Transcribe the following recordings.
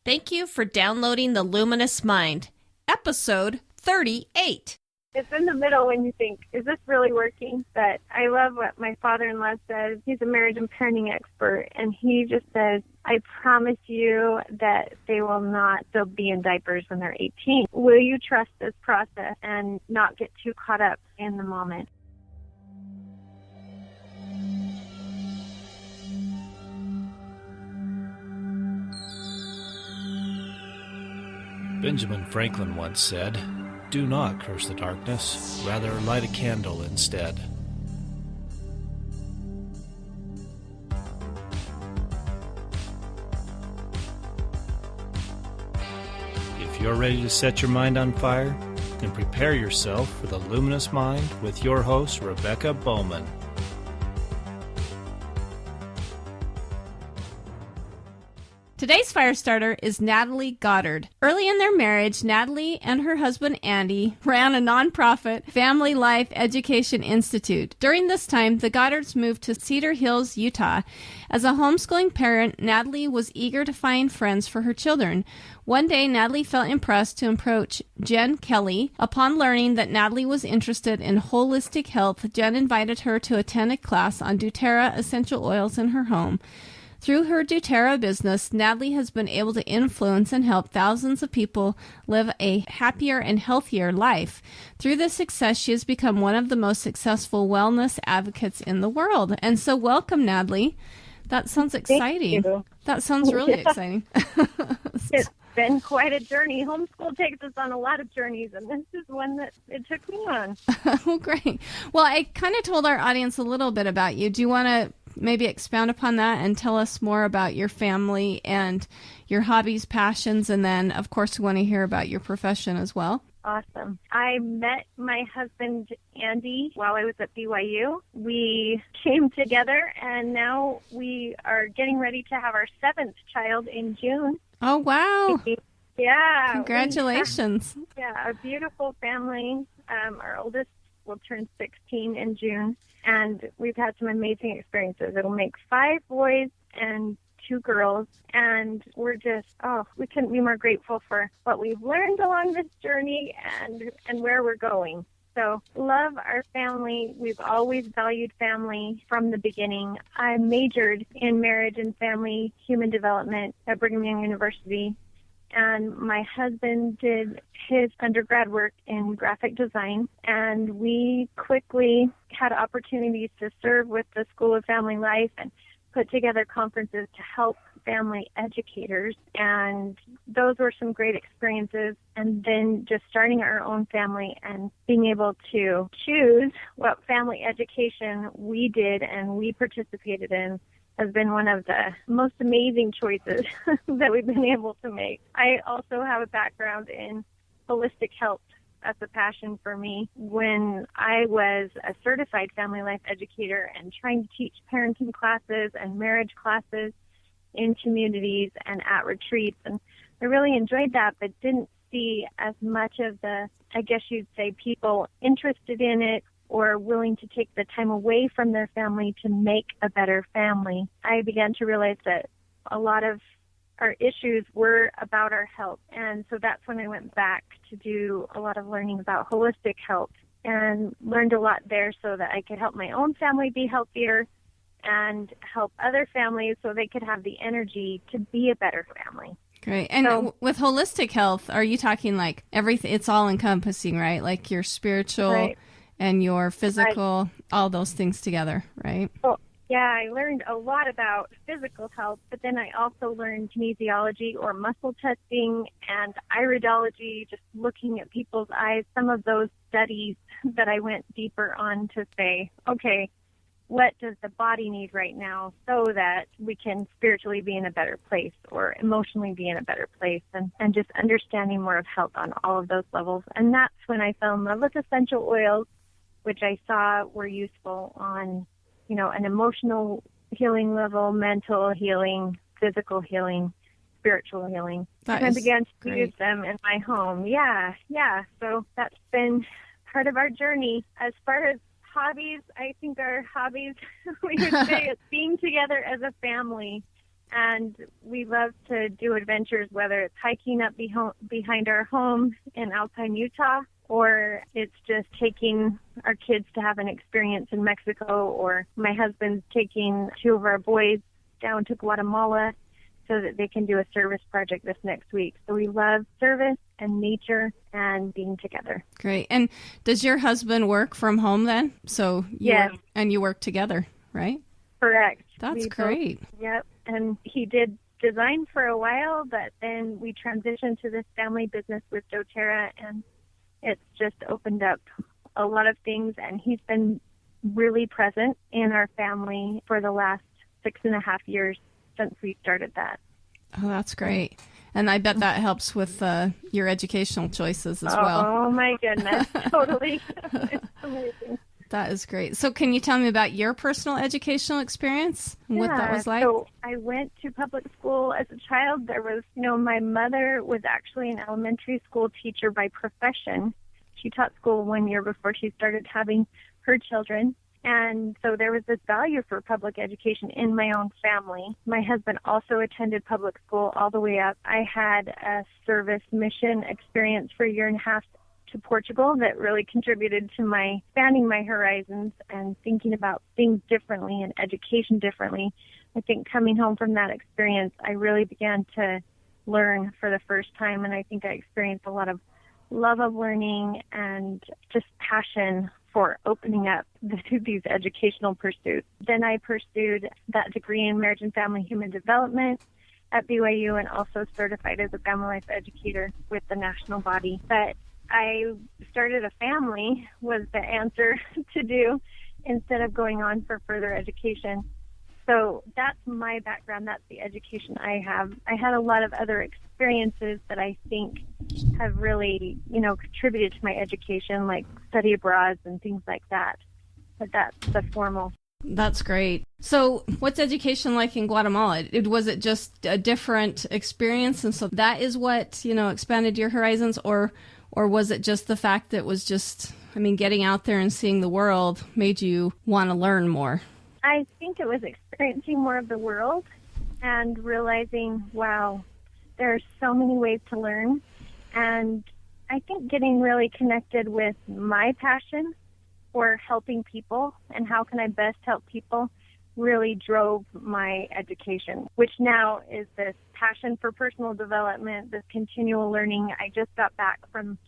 Thank you for downloading The Luminous Mind, episode 38. It's in the middle when you think, is this really working? But I love what my father-in-law says. He's a marriage and parenting expert, and he just says, I promise you that they will not still be in diapers when they're 18. Will you trust this process and not get too caught up in the moment? Benjamin Franklin once said, "Do not curse the darkness, rather light a candle instead." If you're ready to set your mind on fire, then prepare yourself for the Luminous Mind with your host, Rebecca Bowman. Today's fire starter is Natalie Goddard. Early in their marriage, Natalie and her husband Andy ran a nonprofit Family Life Education Institute. During this time, the Goddards moved to Cedar Hills, Utah. As a homeschooling parent, Natalie was eager to find friends for her children. One day, Natalie felt impressed to approach Jen Kelly. Upon learning that Natalie was interested in holistic health, Jen invited her to attend a class on doTERRA essential oils in her home. Through her doTERRA business, Natalie has been able to influence and help thousands of people live a happier and healthier life. Through this success, she has become one of the most successful wellness advocates in the world. And so welcome, Natalie. That sounds exciting. Thank you. That sounds really exciting. It's been quite a journey. Homeschool takes us on a lot of journeys, and this is one that it took me on. Oh, great. Well, I kind of told our audience a little bit about you. Do you want to maybe expound upon that and tell us more about your family and your hobbies, passions, and then, of course, we want to hear about your profession as well. Awesome. I met my husband, Andy, while I was at BYU. We came together, and now we are getting ready to have our 7th child in June. Oh, wow. Yeah. Congratulations. A beautiful family. Our oldest will turn 16 in June, and we've had some amazing experiences. It'll make 5 boys and 2 girls, and we're just, we couldn't be more grateful for what we've learned along this journey and where we're going. So love our family. We've always valued family from the beginning. I majored in marriage and family human development at Brigham Young University, and my husband did his undergrad work in graphic design, and we quickly had opportunities to serve with the School of Family Life and put together conferences to help family educators, and those were some great experiences. And then just starting our own family and being able to choose what family education we did and we participated in has been one of the most amazing choices that we've been able to make. I also have a background in holistic health. That's a passion for me. When I was a certified family life educator and trying to teach parenting classes and marriage classes in communities and at retreats, and I really enjoyed that, but didn't see as much of the, I guess you'd say, people interested in it or willing to take the time away from their family to make a better family. I began to realize that a lot of our issues were about our health. And so that's when I went back to do a lot of learning about holistic health and learned a lot there so that I could help my own family be healthier and help other families so they could have the energy to be a better family. Great. And with holistic health, are you talking like everything? It's all encompassing, right? Like your spiritual, right, and your physical, all those things together, right? Well, yeah, I learned a lot about physical health, but then I also learned kinesiology or muscle testing and iridology, just looking at people's eyes, some of those studies that I went deeper on to say, okay, what does the body need right now so that we can spiritually be in a better place or emotionally be in a better place, and just understanding more of health on all of those levels. And that's when I fell in love with essential oils, which I saw were useful on, an emotional healing level, mental healing, physical healing, spiritual healing. And I began to use them in my home. Yeah. So that's been part of our journey. As far as hobbies, I think our hobbies, we would say, is being together as a family And we love to do adventures, whether it's hiking up behind our home in Alpine, Utah, or it's just taking our kids to have an experience in Mexico, or my husband's taking 2 of our boys down to Guatemala so that they can do a service project this next week. So we love service and nature and being together. Great. And does your husband work from home then? So yes. And you work together, right? Correct. That's great. Yep. And he did design for a while, but then we transitioned to this family business with doTERRA, and it's just opened up a lot of things. And he's been really present in our family for the last 6.5 years since we started that. Oh, that's great. And I bet that helps with your educational choices as well. Oh, my goodness. Totally. It's amazing. That is great. So can you tell me about your personal educational experience and what that was like? So I went to public school as a child. There was, my mother was actually an elementary school teacher by profession. She taught school 1 year before she started having her children. And so there was this value for public education in my own family. My husband also attended public school all the way up. I had a service mission experience for 1.5 years to Portugal that really contributed to my expanding my horizons and thinking about things differently and education differently. I think coming home from that experience, I really began to learn for the first time, and I think I experienced a lot of love of learning and just passion for opening up these educational pursuits. Then I pursued that degree in marriage and family human development at BYU and also certified as a family life educator with the national body. But I started a family was the answer to do instead of going on for further education. So that's my background. That's the education I have. I had a lot of other experiences that I think have really, contributed to my education, like study abroad and things like that. But that's the formal. That's great. So what's education like in Guatemala? Was it just a different experience? And so that is what, expanded your horizons? Or was it just the fact that it was just, getting out there and seeing the world made you want to learn more? I think it was experiencing more of the world and realizing, wow, there are so many ways to learn. And I think getting really connected with my passion for helping people and how can I best help people really drove my education, which now is this passion for personal development, this continual learning. I just got back from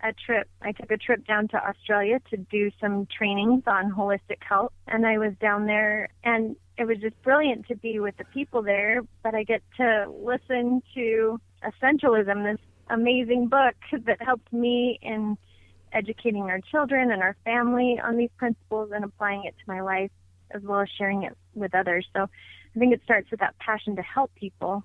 a trip. I took a trip down to Australia to do some trainings on holistic health, and I was down there, and it was just brilliant to be with the people there, but I get to listen to Essentialism, this amazing book that helped me in educating our children and our family on these principles and applying it to my life, as well as sharing it with others. So I think it starts with that passion to help people,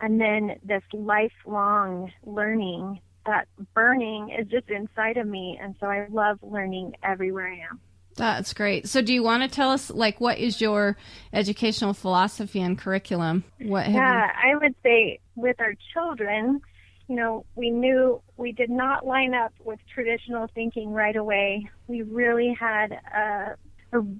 and then this lifelong learning. That burning is just inside of me, and so I love learning everywhere I am. That's great. So do you want to tell us, what is your educational philosophy and curriculum? I would say with our children, we knew we did not line up with traditional thinking right away. We really had a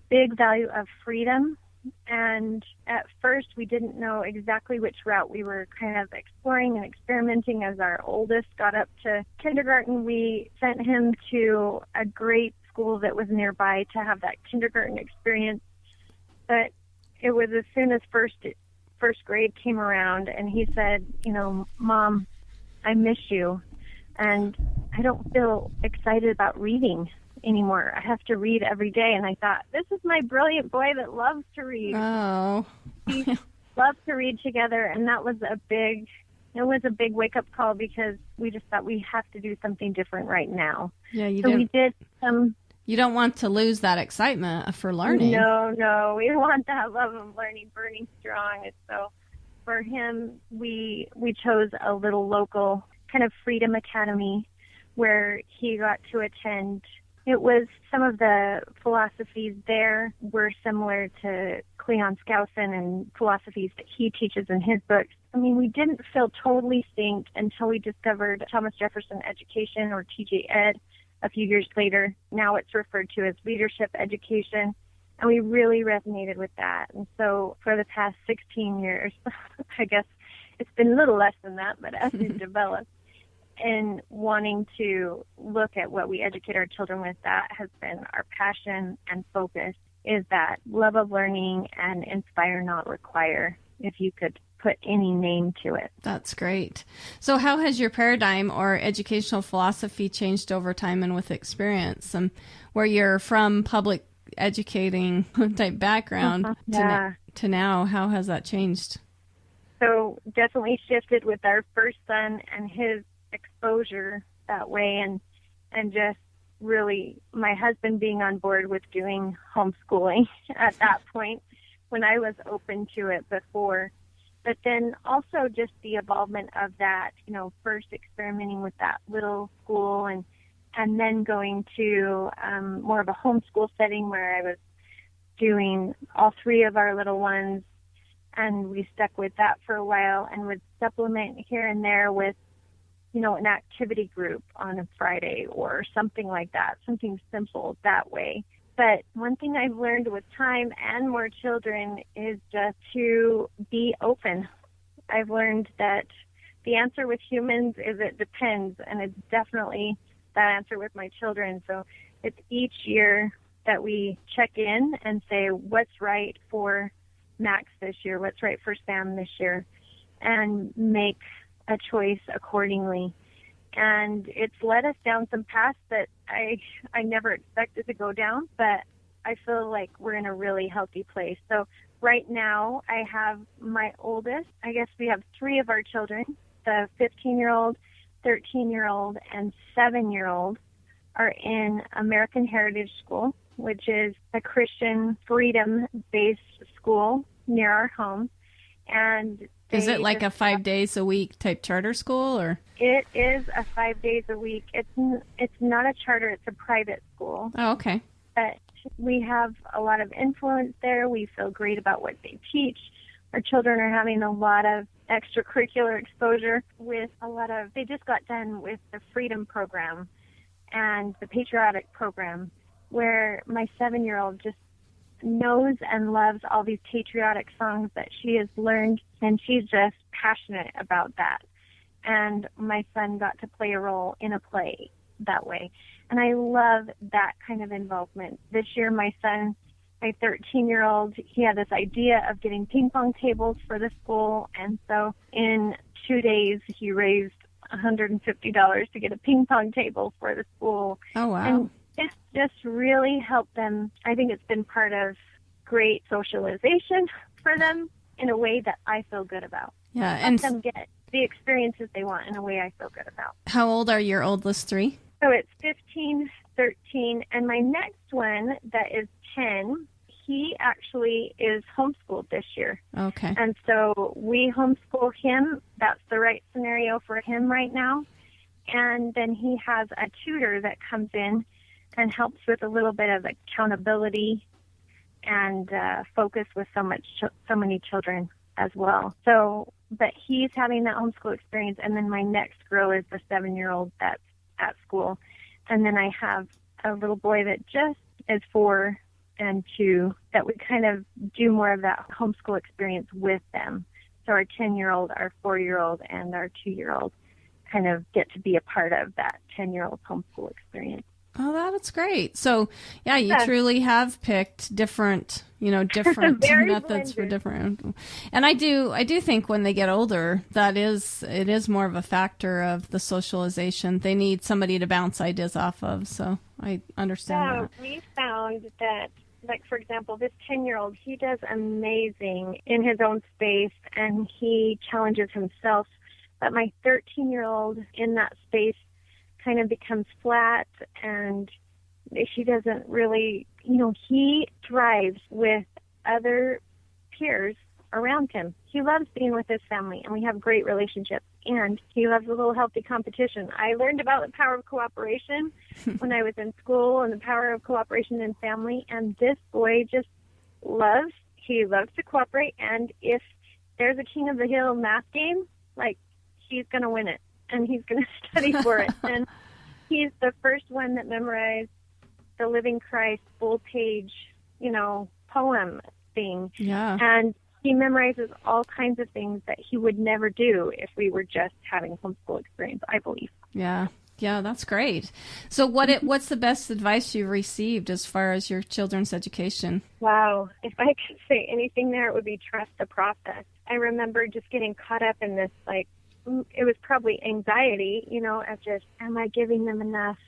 big value of freedom. And at first, we didn't know exactly which route we were kind of exploring and experimenting. As our oldest got up to kindergarten, we sent him to a great school that was nearby to have that kindergarten experience. But it was as soon as first grade came around, and he said, Mom, I miss you, and I don't feel excited about reading anymore. I have to read every day. And I thought, this is my brilliant boy that loves to read. Oh. We love to read together, and that was a big wake-up call, because we just thought we have to do something different right now. Yeah, we did some... You don't want to lose that excitement for learning. No. We want that love of learning burning strong. And so for him, we chose a little local kind of freedom academy where he got to attend. It was some of the philosophies there were similar to Cleon Skousen and philosophies that he teaches in his books. We didn't feel totally synced until we discovered Thomas Jefferson Education, or TJ Ed, a few years later. Now it's referred to as leadership education. And we really resonated with that. And so for the past 16 years, I guess it's been a little less than that, but as we've developed in wanting to look at what we educate our children with, that has been our passion and focus, is that love of learning and inspire, not require, if you could put any name to it. That's great. So how has your paradigm or educational philosophy changed over time and with experience? Where you're from public educating type background to now, how has that changed? So definitely shifted with our first son and his exposure that way, and just really my husband being on board with doing homeschooling at that point when I was open to it before. But then also just the involvement of that, first experimenting with that little school and then going to more of a homeschool setting where I was doing all three of our little ones, and we stuck with that for a while and would supplement here and there with, an activity group on a Friday or something like that, something simple that way. But one thing I've learned with time and more children is just to be open. I've learned that the answer with humans is it depends, and it's definitely that answer with my children. So it's each year that we check in and say, what's right for Max this year? What's right for Sam this year? And make a choice accordingly. And it's led us down some paths that I never expected to go down, but I feel like we're in a really healthy place. So right now I have my oldest, I guess we have three of our children, the 15-year-old, 13-year-old, and 7-year-old are in American Heritage School, which is a Christian freedom-based school near our home. And is it like a 5 days a week type charter school, or? It is a 5 days a week. It's not a charter, it's a private school. Oh, okay. But we have a lot of influence there. We feel great about what they teach. Our children are having a lot of extracurricular exposure with they just got done with the Freedom program and the Patriotic program, where my 7-year-old just knows and loves all these patriotic songs that she has learned, and she's just passionate about that. And my son got to play a role in a play that way. And I love that kind of involvement. This year, my son, my 13-year-old, he had this idea of getting ping pong tables for the school. And so in 2 days, he raised $150 to get a ping pong table for the school. Oh, wow. And it's just really helped them. I think it's been part of great socialization for them in a way that I feel good about. Yeah, and them get the experiences they want in a way I feel good about. How old are your oldest three? So it's 15, 13, and my next one that is 10, he actually is homeschooled this year. Okay. And so we homeschool him. That's the right scenario for him right now. And then he has a tutor that comes in and helps with a little bit of accountability and focus with so many children as well. So, but he's having that homeschool experience, and then my next girl is the 7-year-old that's at school, and then I have a little boy that just is 4 and 2 that we kind of do more of that homeschool experience with them. So our 10-year-old, our 4-year-old, and our 2-year-old kind of get to be a part of that 10-year-old homeschool experience. Oh, that's great. So, yeah, you truly have picked different methods for different. And I do think when they get older, it is more of a factor of the socialization. They need somebody to bounce ideas off of. So I understand that. We found that, like, for example, this 10-year-old, he does amazing in his own space, and he challenges himself. But my 13-year-old in that space kind of becomes flat, and she doesn't really, he thrives with other peers around him. He loves being with his family, and we have great relationships, and he loves a little healthy competition. I learned about the power of cooperation when I was in school, and the power of cooperation in family, and this boy just loves to cooperate, and if there's a King of the Hill math game, like, he's going to win it. And he's going to study for it. And he's the first one that memorized the Living Christ full page, poem thing. Yeah. And he memorizes all kinds of things that he would never do if we were just having homeschool experience, I believe. Yeah. Yeah, that's great. So what's the best advice you've received as far as your children's education? Wow. If I could say anything there, it would be trust the process. I remember just getting caught up in this, it was probably anxiety, of just, am I giving them enough?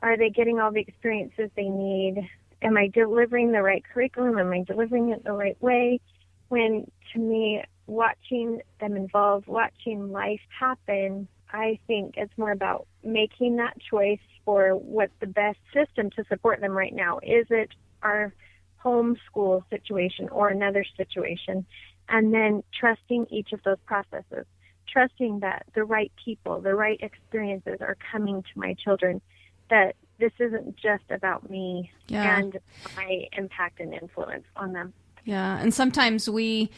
Are they getting all the experiences they need? Am I delivering the right curriculum? Am I delivering it the right way? When, to me, watching them evolve, watching life happen, I think it's more about making that choice for what's the best system to support them right now. Is it our homeschool situation or another situation? And then trusting each of those processes, trusting that the right people, the right experiences are coming to my children, that this isn't just about me and my impact and influence on them. Yeah, and sometimes we,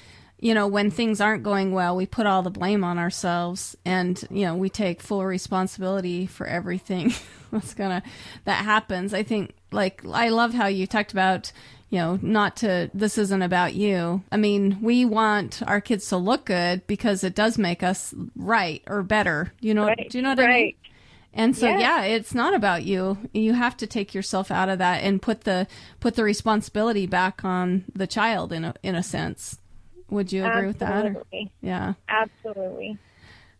when things aren't going well, we put all the blame on ourselves, and, we take full responsibility for everything that happens. I think, I love how you talked about, this isn't about you. I mean, we want our kids to look good because it does make us right or better. Do you know what I mean? And so, it's not about you. You have to take yourself out of that and put the responsibility back on the child in a sense. Would you agree with that? Absolutely. Yeah. Absolutely.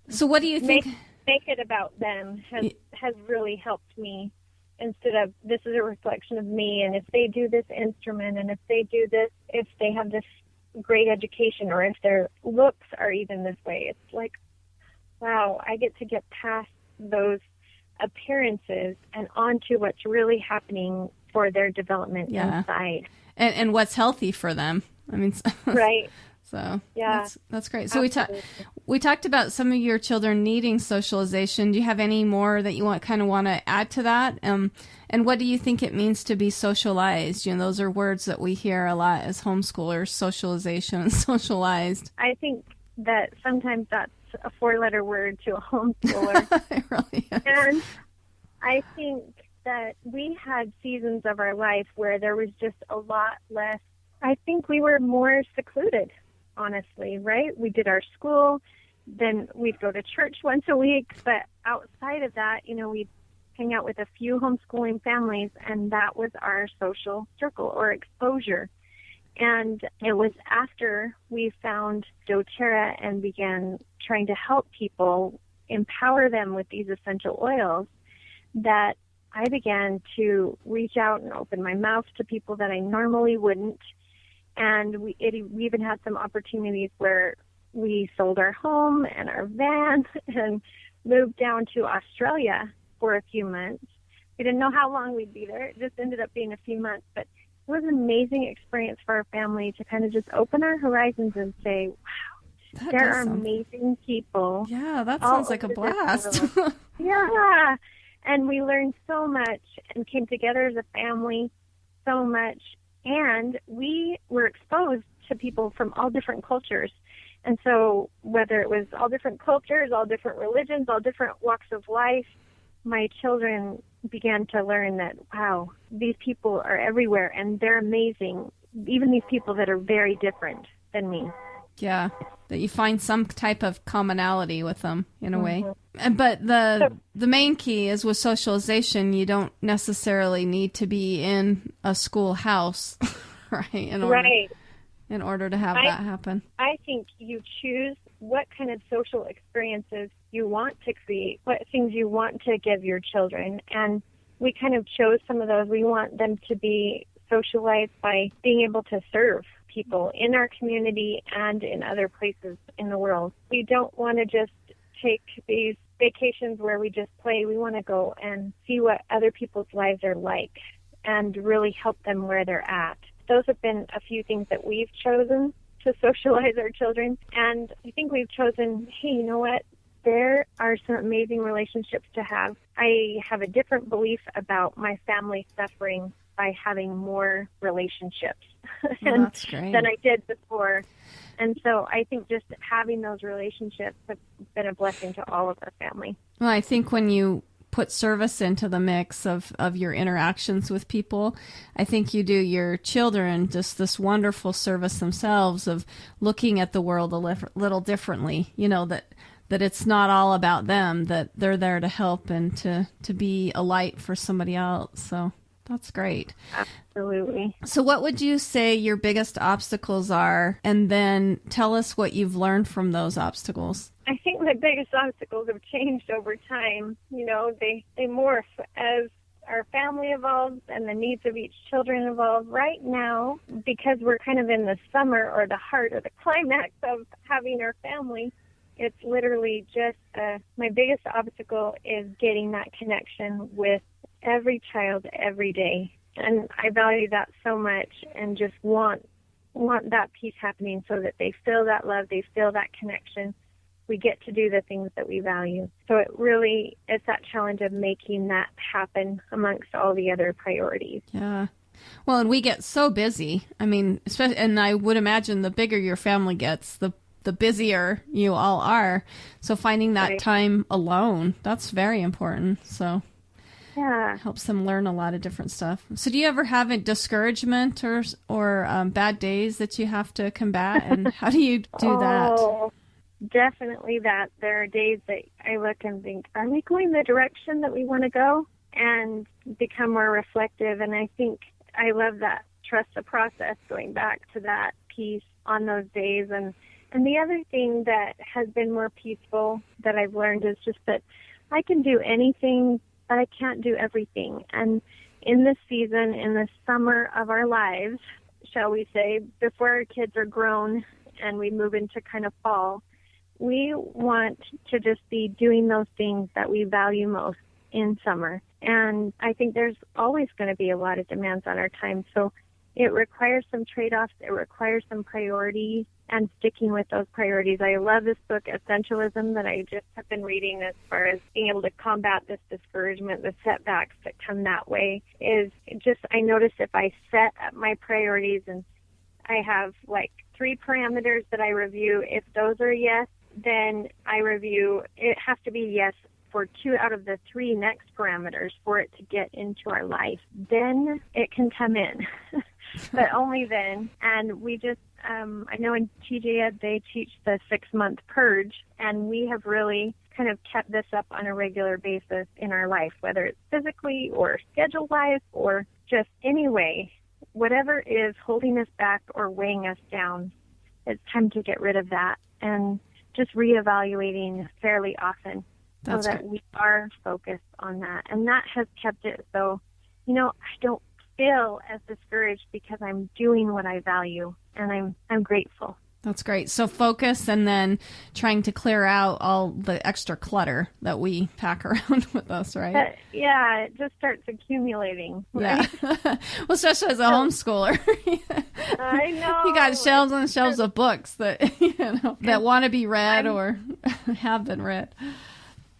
So what do you think? Make it about them has really helped me, instead of this is a reflection of me, and if they do this instrument, and if they do this, if they have this great education, or if their looks are even this way, it's like, wow, I get to get past those appearances and onto what's really happening for their development inside. And what's healthy for them. I mean, right. So yeah, that's great. So we talked about some of your children needing socialization. Do you have any more that you want to add to that? And what do you think it means to be socialized? Those are words that we hear a lot as homeschoolers: socialization and socialized. I think that sometimes that's a 4-letter word to a homeschooler. It really is. And I think that we had seasons of our life where there was just a lot less. I think we were more secluded, honestly, right? We did our school, then we'd go to church once a week, but outside of that, we'd hang out with a few homeschooling families, and that was our social circle or exposure. And it was after we found doTERRA and began trying to help people, empower them with these essential oils, that I began to reach out and open my mouth to people that I normally wouldn't. And we even had some opportunities where we sold our home and our van and moved down to Australia for a few months. We didn't know how long we'd be there. It just ended up being a few months. But it was an amazing experience for our family to kind of just open our horizons and say, wow, there are amazing people. Yeah, that sounds like a blast. Yeah. And we learned so much and came together as a family so much. And we were exposed to people from all different cultures. And so whether it was all different cultures, all different religions, all different walks of life, my children began to learn that, wow, these people are everywhere and they're amazing, even these people that are very different than me. Yeah, that you find some type of commonality with them in a way. But the main key is with socialization, you don't necessarily need to be in a schoolhouse, right? In order to have that happen. I think you choose what kind of social experiences you want to create, what things you want to give your children. And we kind of chose some of those. We want them to be socialized by being able to serve people in our community and in other places in the world. We don't want to just take these vacations where we just play. We want to go and see what other people's lives are like and really help them where they're at. Those have been a few things that we've chosen to socialize our children. And I think we've chosen, hey, you know what? There are some amazing relationships to have. I have a different belief about my family suffering by having more relationships than I did before. And so I think just having those relationships have been a blessing to all of our family. Well, I think when you put service into the mix of your interactions with people. I think you do your children just this wonderful service themselves of looking at the world a little differently, that it's not all about them, that they're there to help and to be a light for somebody else. So that's great. Absolutely. So what would you say your biggest obstacles are? And then tell us what you've learned from those obstacles. I think my biggest obstacles have changed over time. They morph as our family evolves and the needs of each children evolve. Right now, because we're kind of in the summer or the heart or the climax of having our family, it's literally just my biggest obstacle is getting that connection with every child every day. And I value that so much and just want that piece happening so that they feel that love, they feel that connection. We get to do the things that we value. So it's that challenge of making that happen amongst all the other priorities. Yeah. Well, and we get so busy. I mean, especially, and I would imagine the bigger your family gets, the busier you all are. So finding that time alone, that's very important. So yeah, helps them learn a lot of different stuff. So do you ever have a discouragement or bad days that you have to combat? And how do you do that? Oh, definitely that. There are days that I look and think, are we going the direction that we want to go? And become more reflective. And I think I love that. Trust the process, going back to that piece on those days. And the other thing that has been more peaceful that I've learned is just that I can do anything, but I can't do everything. And in this season, in the summer of our lives, shall we say, before our kids are grown and we move into kind of fall, we want to just be doing those things that we value most in summer. And I think there's always going to be a lot of demands on our time. So it requires some trade-offs. It requires some priorities and sticking with those priorities. I love this book, Essentialism, that I just have been reading as far as being able to combat this discouragement, the setbacks that come that way. Is just, I notice if I set up my priorities and I have like 3 parameters that I review, if those are yes, then I review, it has to be yes for 2 out of the 3 next parameters for it to get into our life. Then it can come in, but only then. And we just, I know in TJED they teach the 6-month purge, and we have really kind of kept this up on a regular basis in our life, whether it's physically or schedule-wise or just anyway, whatever is holding us back or weighing us down, it's time to get rid of that and just reevaluating fairly often. That's so that we are focused on that. And that has kept it so, I don't feel as discouraged because I'm doing what I value, and I'm grateful. That's great. So focus and then trying to clear out all the extra clutter that we pack around with us, right? Yeah, it just starts accumulating. Right? Yeah. Well, especially as a homeschooler. I know. You got shelves and shelves of books that, that want to be read or have been read.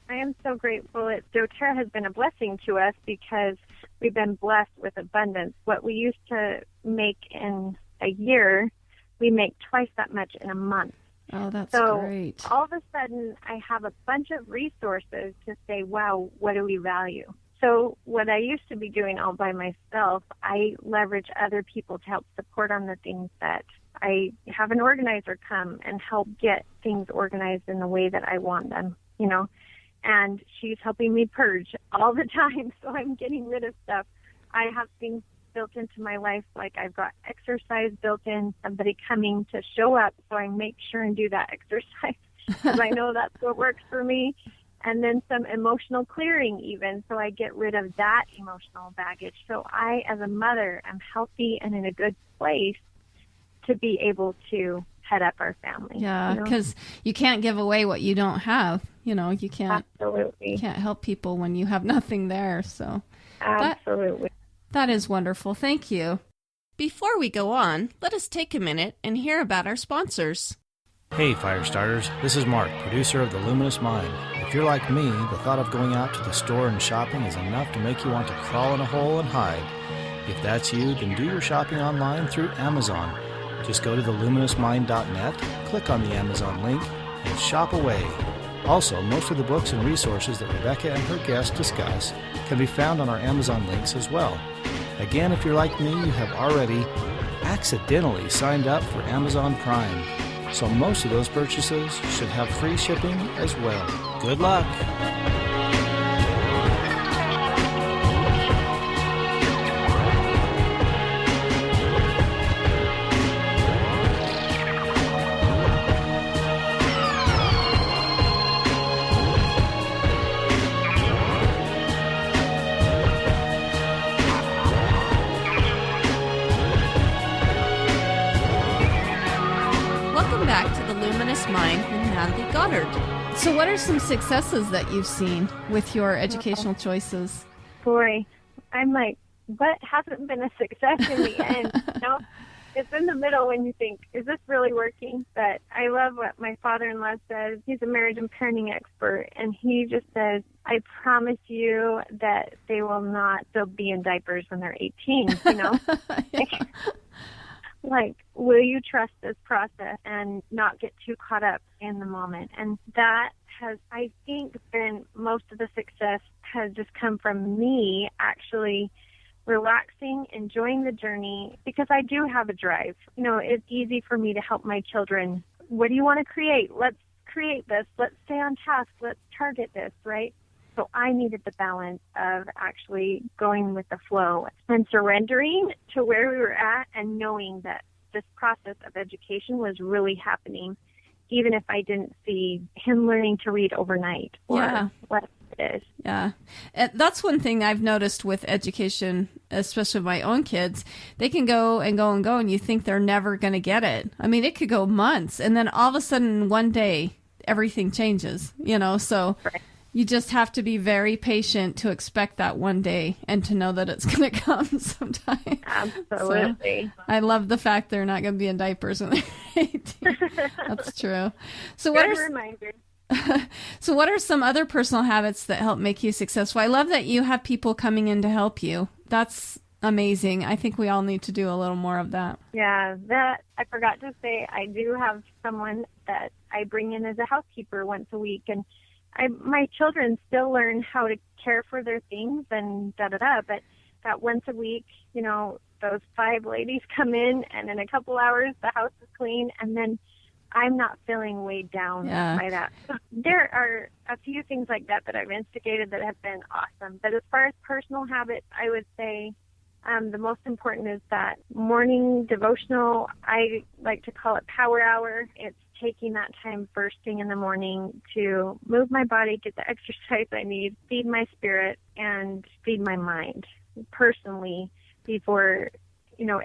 I am so grateful. doTERRA has been a blessing to us because we've been blessed with abundance. What we used to make in a year, we make twice that much in a month. Oh, that's great. So all of a sudden, I have a bunch of resources to say, wow, what do we value? So what I used to be doing all by myself, I leverage other people to help support on the things that I have an organizer come and help get things organized in the way that I want them, And she's helping me purge all the time, so I'm getting rid of stuff. I have things built into my life, like I've got exercise built in, somebody coming to show up, so I make sure and do that exercise because I know that's what works for me. And then some emotional clearing even, so I get rid of that emotional baggage. So I, as a mother, am healthy and in a good place to be able to head up our family. Yeah, because you can't give away what you don't have. You can't. Absolutely. You can't help people when you have nothing there. So absolutely. That is wonderful. Thank you. Before we go on, let us take a minute and hear about our sponsors. Hey fire starters, this is Mark, producer of The Luminous Mind. If you're like me, the thought of going out to the store and shopping is enough to make you want to crawl in a hole and hide. If that's you, then do your shopping online through Amazon. Just go to theluminousmind.net, click on the Amazon link, and shop away. Also, most of the books and resources that Rebecca and her guests discuss can be found on our Amazon links as well. Again, if you're like me, you have already accidentally signed up for Amazon Prime. So most of those purchases should have free shipping as well. Good luck! Back to the Luminous Mind with Natalie Goddard. So what are some successes that you've seen with your educational choices? Boy, I'm like, what hasn't been a success in the end? It's in the middle when you think, is this really working? But I love what my father-in-law says. He's a marriage and parenting expert, and he just says, I promise you that they will not still be in diapers when they're 18, Yeah. Like, will you trust this process and not get too caught up in the moment? And that has, I think, been most of the success has just come from me actually relaxing, enjoying the journey, because I do have a drive. It's easy for me to help my children. What do you want to create? Let's create this. Let's stay on task. Let's target this, right? So I needed the balance of actually going with the flow and surrendering to where we were at and knowing that this process of education was really happening, even if I didn't see him learning to read overnight or what it is. Yeah. That's one thing I've noticed with education, especially my own kids. They can go and go and go, and you think they're never going to get it. I mean, it could go months, and then all of a sudden one day everything changes, so... Right. You just have to be very patient to expect that one day and to know that it's going to come sometime. Absolutely. So, I love the fact they're not going to be in diapers when they're 18. That's true. So Good reminder. So what are some other personal habits that help make you successful? I love that you have people coming in to help you. That's amazing. I think we all need to do a little more of that. Yeah, that I forgot to say, I do have someone that I bring in as a housekeeper once a week, and my children still learn how to care for their things and da-da-da, but that once a week, those 5 ladies come in, and in a couple hours, the house is clean, and then I'm not feeling weighed down by that. So there are a few things like that I've instigated that have been awesome. But as far as personal habits, I would say the most important is that morning devotional. I like to call it power hour. It's taking that time first thing in the morning to move my body, get the exercise I need, feed my spirit, and feed my mind personally before,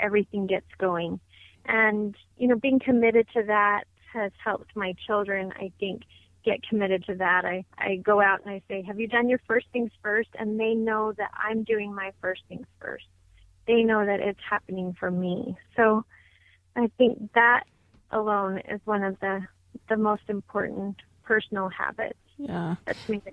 everything gets going. And, being committed to that has helped my children, I think, get committed to that. I go out and I say, have you done your first things first? And they know that I'm doing my first things first. They know that it's happening for me. So I think that alone is one of the most important personal habits. Yeah.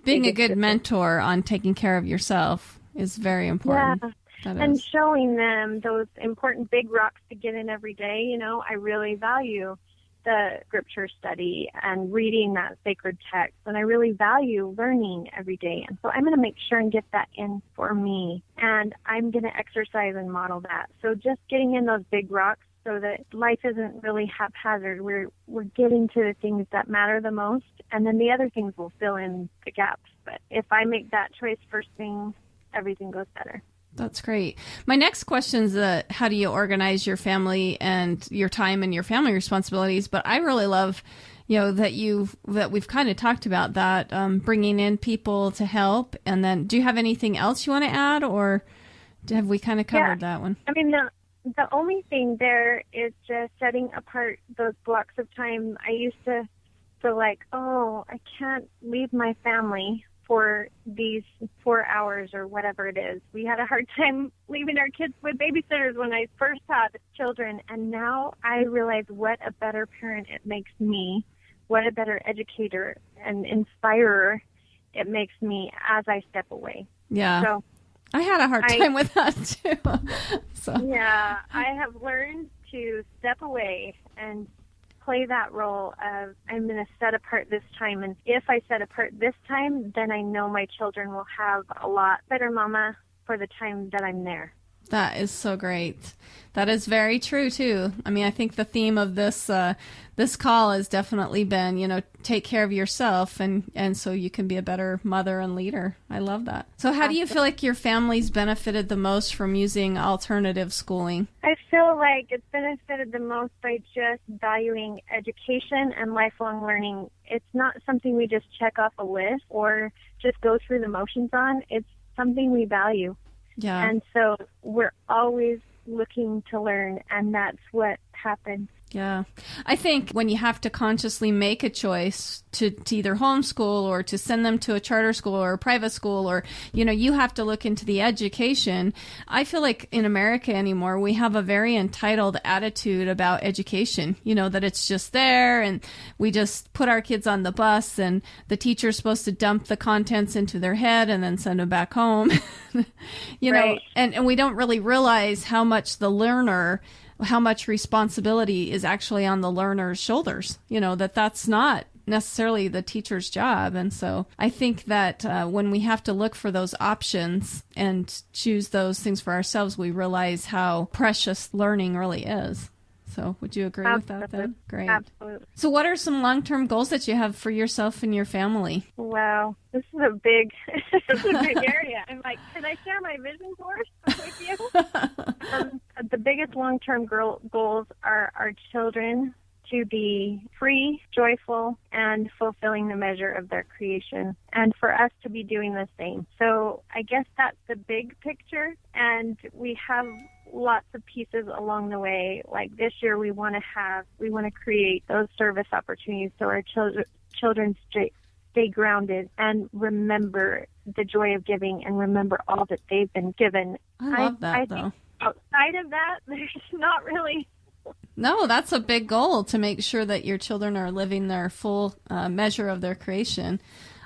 Being a good mentor on taking care of yourself is very important. Yeah. And showing them those important big rocks to get in every day. I really value the scripture study and reading that sacred text, and I really value learning every day. And so I'm going to make sure and get that in for me, and I'm going to exercise and model that. So just getting in those big rocks so that life isn't really haphazard. We're getting to the things that matter the most, and then the other things will fill in the gaps. But if I make that choice first thing, everything goes better. That's great. My next question is how do you organize your family and your time and your family responsibilities? But I really love, that we've kind of talked about that, bringing in people to help. And then do you have anything else you want to add, or have we kind of covered that one? I mean, the only thing there is just setting apart those blocks of time. I used to feel like, I can't leave my family for these 4 hours or whatever it is. We had a hard time leaving our kids with babysitters when I first had children, and now I realize what a better parent it makes me, what a better educator and inspirer it makes me as I step away. Yeah. So I had a hard time with that too. Yeah, I have learned to step away and play that role of I'm going to set apart this time. And if I set apart this time, then I know my children will have a lot better mama for the time that I'm there. That is so great. That is very true, too. I mean, I think the theme of this this call has definitely been, take care of yourself and so you can be a better mother and leader. I love that. So how do you feel like your family's benefited the most from using alternative schooling? I feel like it's benefited the most by just valuing education and lifelong learning. It's not something we just check off a list or just go through the motions on. It's something we value. Yeah. And so we're always looking to learn, and that's what happens. Yeah. I think when you have to consciously make a choice to either homeschool or to send them to a charter school or a private school, or, you have to look into the education. I feel like in America anymore, we have a very entitled attitude about education, that it's just there and we just put our kids on the bus and the teacher's supposed to dump the contents into their head and then send them back home, Right. and we don't really realize how much how much responsibility is actually on the learner's shoulders, that's not necessarily the teacher's job. And so I think that when we have to look for those options and choose those things for ourselves, we realize how precious learning really is. So would you agree with that then? Great. Absolutely. So what are some long-term goals that you have for yourself and your family? Wow, this is a big area. I'm like, can I share my vision board with you? The biggest long-term goals are our children to be free, joyful, and fulfilling the measure of their creation, and for us to be doing the same. So I guess that's the big picture, and we have lots of pieces along the way. Like this year, we want to create those service opportunities so our children stay grounded and remember the joy of giving and remember all that they've been given. I love that, though. Outside of that, there's not really. No, that's a big goal, to make sure that your children are living their full measure of their creation.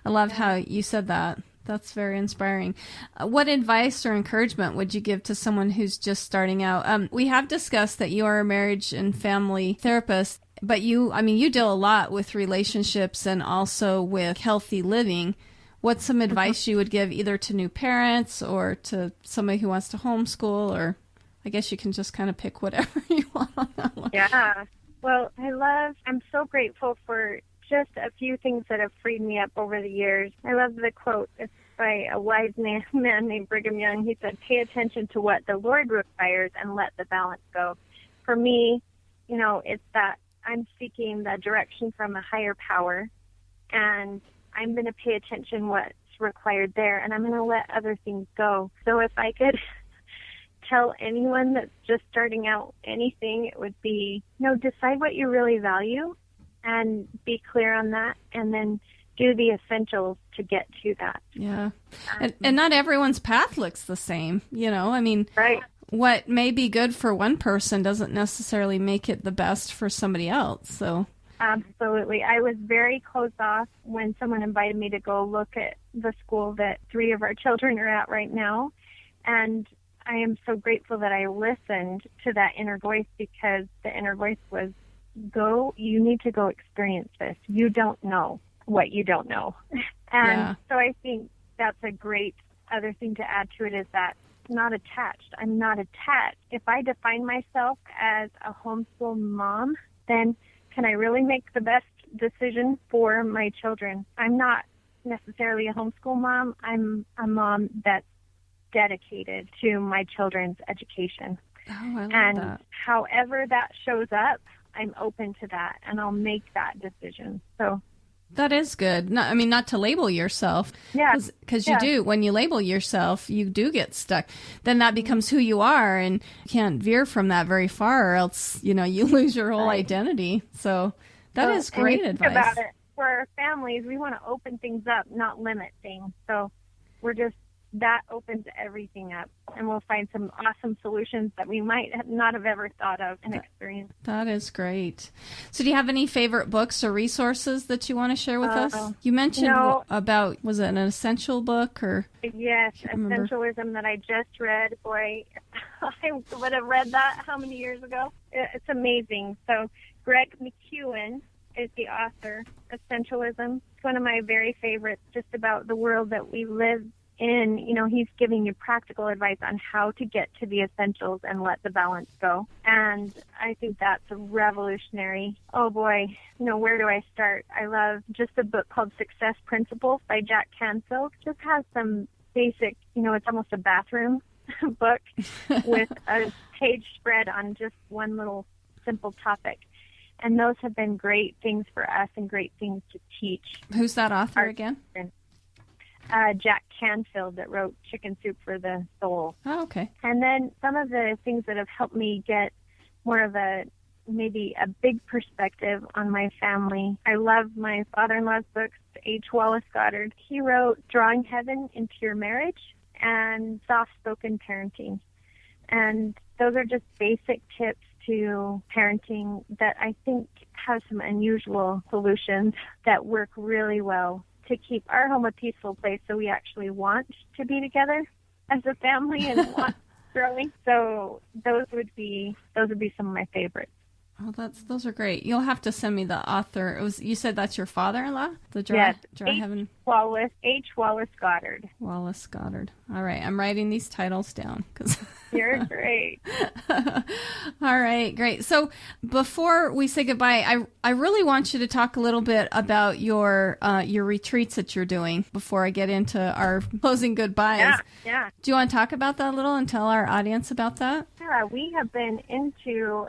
I love how you said that. That's very inspiring. What advice or encouragement would you give to someone who's just starting out? We have discussed that you are a marriage and family therapist, but you deal a lot with relationships and also with healthy living. What's some advice you would give either to new parents or to somebody who wants to homeschool, or I guess you can just kind of pick whatever you want on that one. Yeah. Well, I'm so grateful for just a few things that have freed me up over the years. I love the quote. It's by a wise man named Brigham Young. He said, pay attention to what the Lord requires and let the balance go. For me, it's that I'm seeking the direction from a higher power, and I'm going to pay attention what's required there, and I'm going to let other things go. So if I could tell anyone that's just starting out anything, it would be, decide what you really value and be clear on that, and then do the essentials to get to that. Yeah. And not everyone's path looks the same, Right. What may be good for one person doesn't necessarily make it the best for somebody else. So absolutely. I was very closed off when someone invited me to go look at the school that 3 of our children are at right now. And I am so grateful that I listened to that inner voice, because the inner voice was, you need to go experience this. You don't know what you don't know. And so I think that's a great other thing to add to it, is that not attached. I'm not attached. If I define myself as a homeschool mom, then can I really make the best decision for my children? I'm not necessarily a homeschool mom. I'm a mom that's dedicated to my children's education. I love and that. However that shows up, I'm open to that, and I'll make that decision. So that is good. Not to label yourself. Yeah. Because you do. When you label yourself, you do get stuck. Then that becomes who you are, and you can't veer from that very far, or else, you lose your whole identity. So that is great advice. Think about it. For our families, we want to open things up, not limit things. So that opens everything up, and we'll find some awesome solutions that we might not have ever thought of and experienced. That is great. So do you have any favorite books or resources that you want to share with us? You mentioned about, was it an essential book or? Yes, Essentialism that I just read. Boy, I would have read that how many years ago? It's amazing. So Greg McEwen is the author. Essentialism. It's one of my very favorites, just about the world that we live in. You know, he's giving you practical advice on how to get to the essentials and let the balance go. And I think that's a revolutionary. Oh boy, you know, where do I start? I love just a book called Success Principles by Jack Canfield. Just has some basic, you know, it's almost a bathroom book with a page spread on just one little simple topic. And those have been great things for us and great things to teach. Who's that author again? Jack Canfield, that wrote Chicken Soup for the Soul. Oh, okay. And then some of the things that have helped me get more of maybe a big perspective on my family. I love my father-in-law's books, H. Wallace Goddard. He wrote Drawing Heaven into Your Marriage and Soft-Spoken Parenting. And those are just basic tips to parenting that I think have some unusual solutions that work really well to keep our home a peaceful place, so we actually want to be together as a family and want growing. So those would be some of my favorites. Oh, those are great. You'll have to send me the author. You said that's your father-in-law? The Yes, Heaven. H. Wallace Goddard. Wallace Goddard. All right, I'm writing these titles down. You're great. All right, great. So before we say goodbye, I really want you to talk a little bit about your retreats that you're doing before I get into our closing goodbyes. Yeah. Do you want to talk about that a little and tell our audience about that? Yeah, we have been into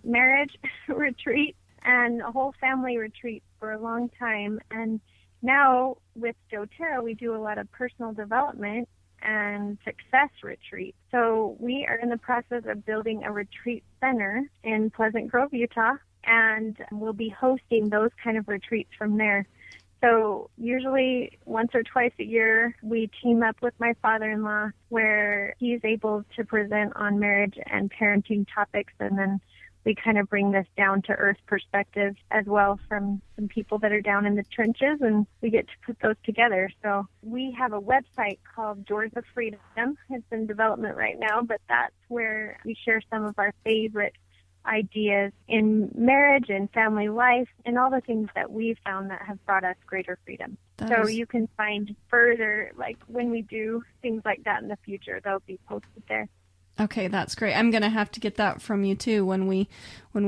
marriage retreat and a whole family retreat for a long time. And now with doTERRA, we do a lot of personal development and success retreat. So we are in the process of building a retreat center in Pleasant Grove, Utah, and we'll be hosting those kind of retreats from there. So usually once or twice a year, we team up with my father-in-law where he's able to present on marriage and parenting topics, and then we kind of bring this down to earth perspective as well from some people that are down in the trenches, and we get to put those together. So we have a website called Doors of Freedom. It's in development right now, but that's where we share some of our favorite ideas in marriage and family life and all the things that we've found that have brought us greater freedom. You can find further, like when we do things like that in the future, they'll be posted there. Okay, that's great. I'm going to have to get that from you too when we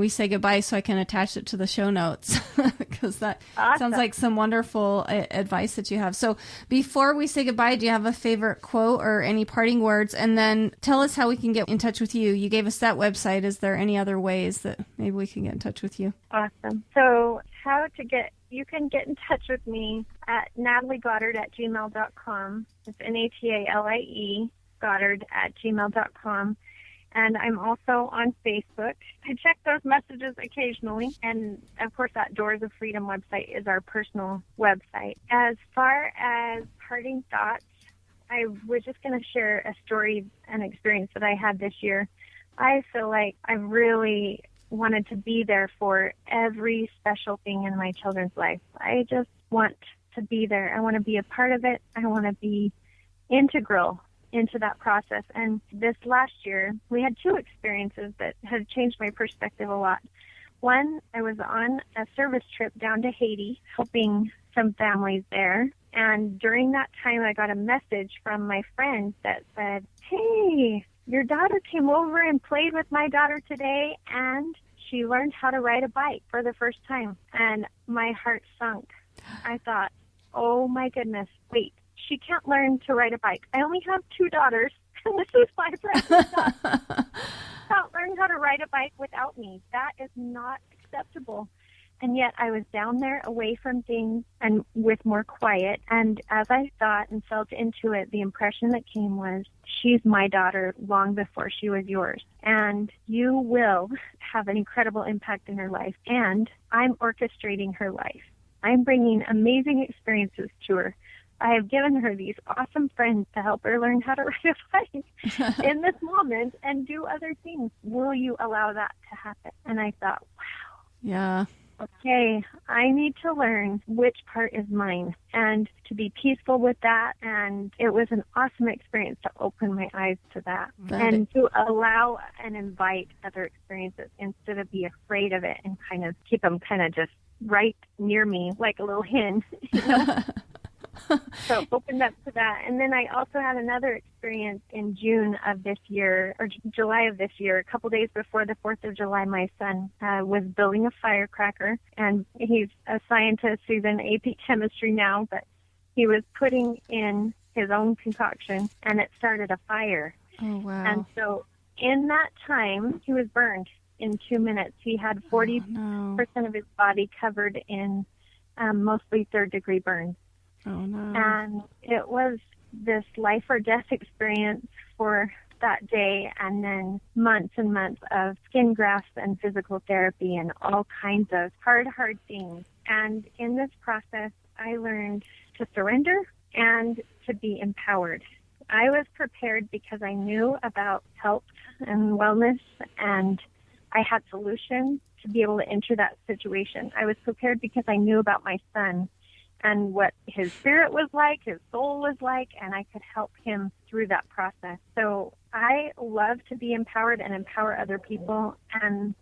say goodbye, so I can attach it to the show notes because that sounds like some wonderful advice that you have. So before we say goodbye, do you have a favorite quote or any parting words? And then tell us how we can get in touch with you. You gave us that website. Is there any other ways that maybe we can get in touch with you? Awesome. So you can get in touch with me at nataliegoddard@gmail.com. It's Natalie Goddard@gmail.com. And I'm also on Facebook. I check those messages occasionally. And, of course, that Doors of Freedom website is our personal website. As far as parting thoughts, I was just going to share a story and experience that I had this year. I feel like I really wanted to be there for every special thing in my children's life. I just want to be there. I want to be a part of it. I want to be integral into that process. And this last year, we had two experiences that have changed my perspective a lot. One, I was on a service trip down to Haiti, helping some families there. And during that time, I got a message from my friend that said, "Hey, your daughter came over and played with my daughter today, and she learned how to ride a bike for the first time." And my heart sunk. I thought, oh my goodness, wait. She can't learn to ride a bike. I only have two daughters, and this is my friend's daughter. Can't learn how to ride a bike without me. That is not acceptable. And yet I was down there away from things and with more quiet. And as I thought and felt into it, the impression that came was, she's my daughter long before she was yours. And you will have an incredible impact in her life. And I'm orchestrating her life. I'm bringing amazing experiences to her. I have given her these awesome friends to help her learn how to ride a bike in this moment and do other things. Will you allow that to happen? And I thought, wow. Yeah. okay, I need to learn which part is mine and to be peaceful with that. And it was an awesome experience to open my eyes to that and to allow and invite other experiences instead of be afraid of it and kind of keep them kind of just right near me like a little hen. You know? So opened up to that. And then I also had another experience in June of this year, or July of this year, a couple days before the 4th of July. My son was building a firecracker, and he's a scientist. He's in AP chemistry now, but he was putting in his own concoction, and it started a fire. Oh, wow. And so in that time, he was burned in 2 minutes. He had 40% of his body covered in mostly third-degree burns. Oh, no. And it was this life or death experience for that day, and then months and months of skin grafts and physical therapy and all kinds of hard things. And in this process, I learned to surrender and to be empowered. I was prepared because I knew about health and wellness, and I had solutions to be able to enter that situation. I was prepared because I knew about my son and what his spirit was like, his soul was like, and I could help him through that process. So I love to be empowered and empower other people, and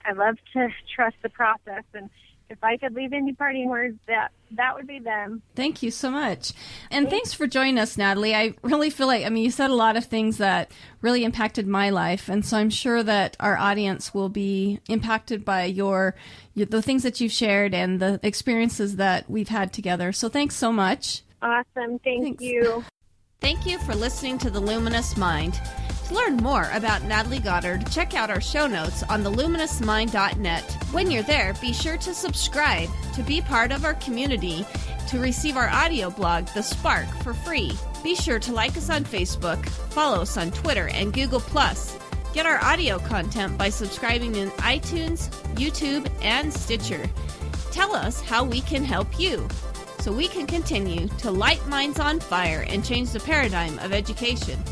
I love to trust the process. And if I could leave any parting words, that would be them. Thank you so much. And thanks for joining us, Natalie. I really feel like, you said a lot of things that really impacted my life. And so I'm sure that our audience will be impacted by the things that you've shared and the experiences that we've had together. So thanks so much. Awesome. Thanks. You. Thank you for listening to The Luminous Mind. To learn more about Natalie Goddard, check out our show notes on theluminousmind.net. When you're there, be sure to subscribe to be part of our community, to receive our audio blog, The Spark, for free. Be sure to like us on Facebook, follow us on Twitter and Google+. Get our audio content by subscribing in iTunes, YouTube, and Stitcher. Tell us how we can help you, so we can continue to light minds on fire and change the paradigm of education.